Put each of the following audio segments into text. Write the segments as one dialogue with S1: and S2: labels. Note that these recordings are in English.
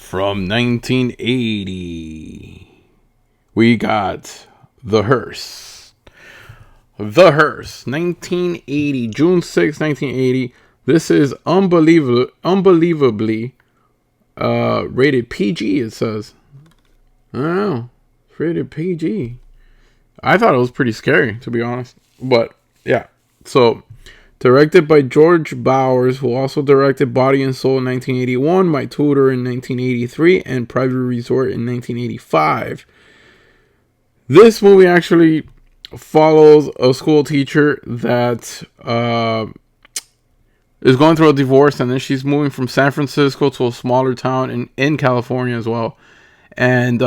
S1: From 1980, we got The Hearse. The Hearse, 1980, June 6, 1980. This is unbelievably rated PG, it says. I don't know. It's rated PG. I thought it was pretty scary, to be honest. But, yeah. So, directed by George Bowers, who also directed Body and Soul in 1981, My Tutor in 1983, and Private Resort in 1985. This movie actually follows a school teacher that is going through a divorce, and then she's moving from San Francisco to a smaller town in California as well. And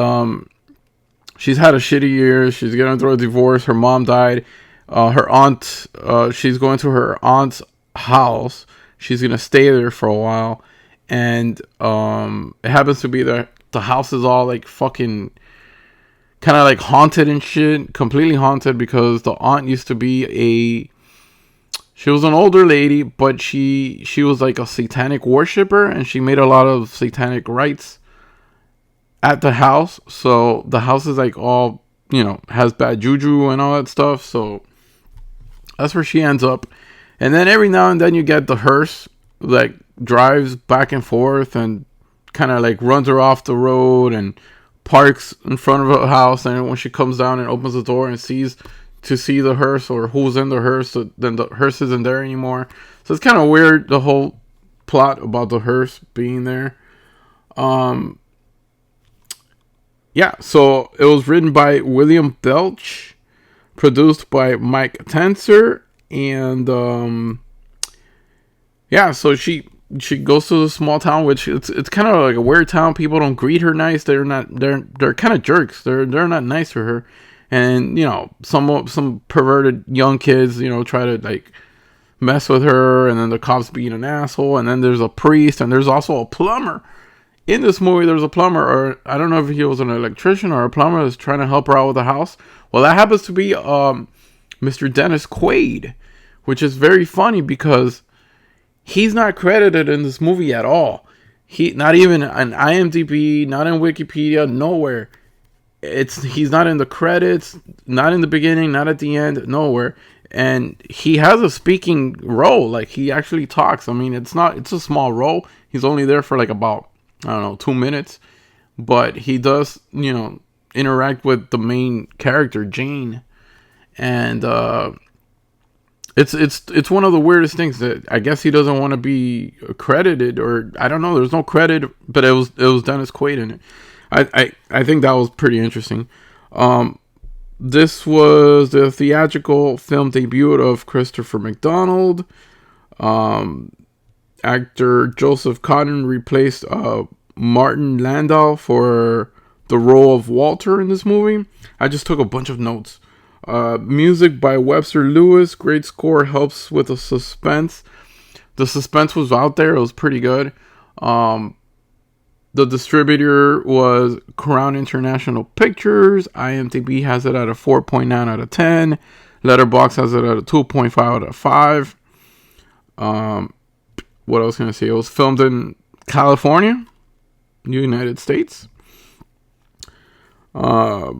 S1: she's had a shitty year. She's going through a divorce. Her mom died. Her aunt, she's going to her aunt's house. She's going to stay there for a while. And it happens to be that the house is all like fucking kind of like haunted and shit. Completely haunted because the aunt used to be she was an older lady, but she was like a satanic worshiper. And she made a lot of satanic rites at the house. So the house is like all, has bad juju and all that stuff. So that's where she ends up. And then every now and then you get the hearse, like, drives back and forth and kind of like runs her off the road and parks in front of her house. And when she comes down and opens the door and sees the hearse or who's in the hearse, so then the hearse isn't there anymore. So it's kind of weird, the whole plot about the hearse being there. Yeah, so it was written by William Belch, produced by Mike Tenser, and so she goes to the small town, which it's kind of like a weird town. People don't greet her nice. They're kind of jerks. They're not nice to her, and some perverted young kids try to like mess with her, and then the cops being an asshole, and then there's a priest, and there's also a plumber. In this movie, there's a plumber, or I don't know if he was an electrician or a plumber that's trying to help her out with the house. Well, that happens to be Mr. Dennis Quaid, which is very funny because he's not credited in this movie at all. He not even on IMDb, not in Wikipedia, nowhere. He's not in the credits, not in the beginning, not at the end, nowhere. And he has a speaking role, like he actually talks. I mean, it's a small role. He's only there for like about 2 minutes, but he does, interact with the main character, Jane, and it's one of the weirdest things that I guess he doesn't want to be credited, or I don't know. There's no credit, but it was Dennis Quaid in it. I think that was pretty interesting. This was the theatrical film debut of Christopher McDonald. Actor Joseph Cotton replaced Martin Landau for the role of Walter in this movie. I just took a bunch of notes. Music by Webster Lewis. Great score, helps with the suspense. The suspense was out there. It was pretty good. The distributor was Crown International Pictures. IMDb has it at a 4.9 out of 10. Letterboxd has it at a 2.5 out of 5. What else can I say? It was filmed in California, United States. What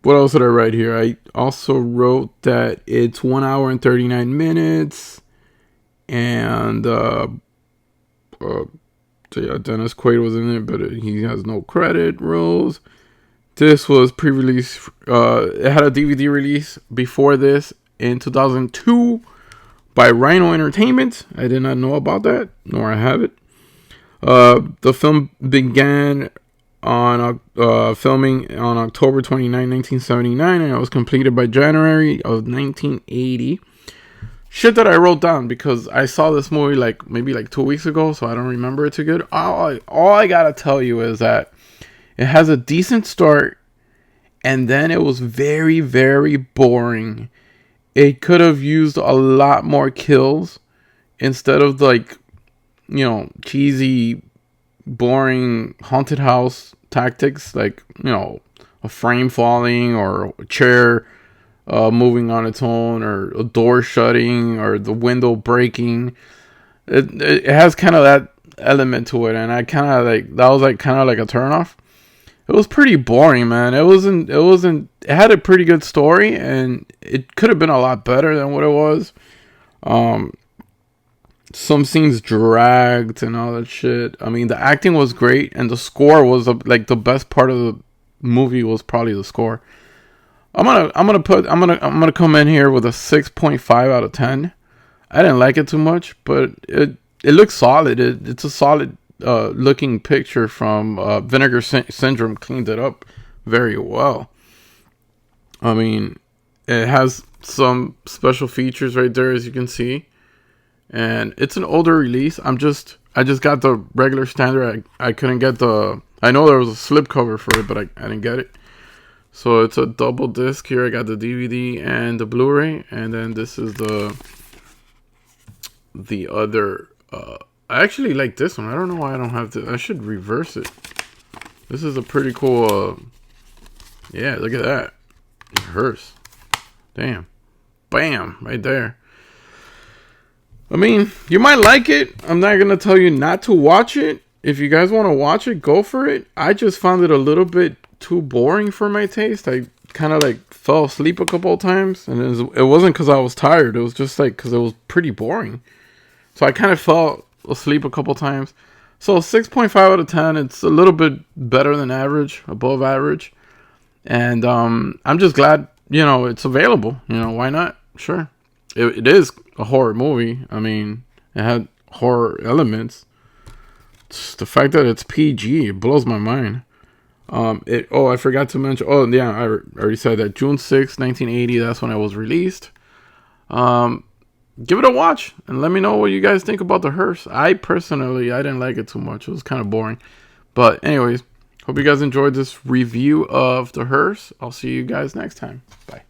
S1: else did I write here? I also wrote that it's 1 hour and 39 minutes. And Dennis Quaid was in it, but he has no credit rules. This was pre-release. It had a DVD release before this in 2002 by Rhino Entertainment. I did not know about that, nor I have it. The film began on filming on October 29, 1979, and it was completed by January of 1980. Shit that I wrote down because I saw this movie maybe 2 weeks ago, so I don't remember it too good. All I gotta tell you is that it has a decent start, and then it was very, very boring. It could have used a lot more kills instead of cheesy, boring haunted house tactics, like a frame falling or a chair moving on its own, or a door shutting, or the window breaking. It has kind of that element to it, and I kind of like that was like kind of like a turnoff. It was pretty boring, man. It had a pretty good story, and it could have been a lot better than what it was. Some scenes dragged and all that shit. I mean, the acting was great, and the score was like the best part of the movie was probably the score. I'm gonna come in here with a 6.5 out of 10. I didn't like it too much, but it looks solid. It's a solid looking picture from Vinegar Syndrome. Cleaned it up very well. I mean, it has some special features right there, as you can see, and it's an older release. I just got the regular standard. I couldn't get the. I know there was a slipcover for it, but I didn't get it. So it's a double disc here. I got the DVD and the Blu-ray, and then this is the other. I actually like this one. I don't know why I don't have this. I should reverse it. This is a pretty cool. Yeah, look at that. Hearse. Damn. Bam. Right there. I mean, you might like it. I'm not going to tell you not to watch it. If you guys want to watch it, go for it. I just found it a little bit too boring for my taste. I kind of like fell asleep a couple of times. And it wasn't because I was tired. It was just like because it was pretty boring. So I kind of fell asleep a couple of times. So 6.5 out of 10. It's a little bit better than average, above average. And I'm just glad, it's available. Why not? Sure. It is a horror movie. I mean, it had horror elements. It's the fact that it's PG, it blows my mind. I forgot to mention. Oh, yeah, I already said that. June 6, 1980, that's when it was released. Give it a watch and let me know what you guys think about the Hearse. I didn't like it too much. It was kind of boring. But anyways, hope you guys enjoyed this review of the Hearse. I'll see you guys next time. Bye.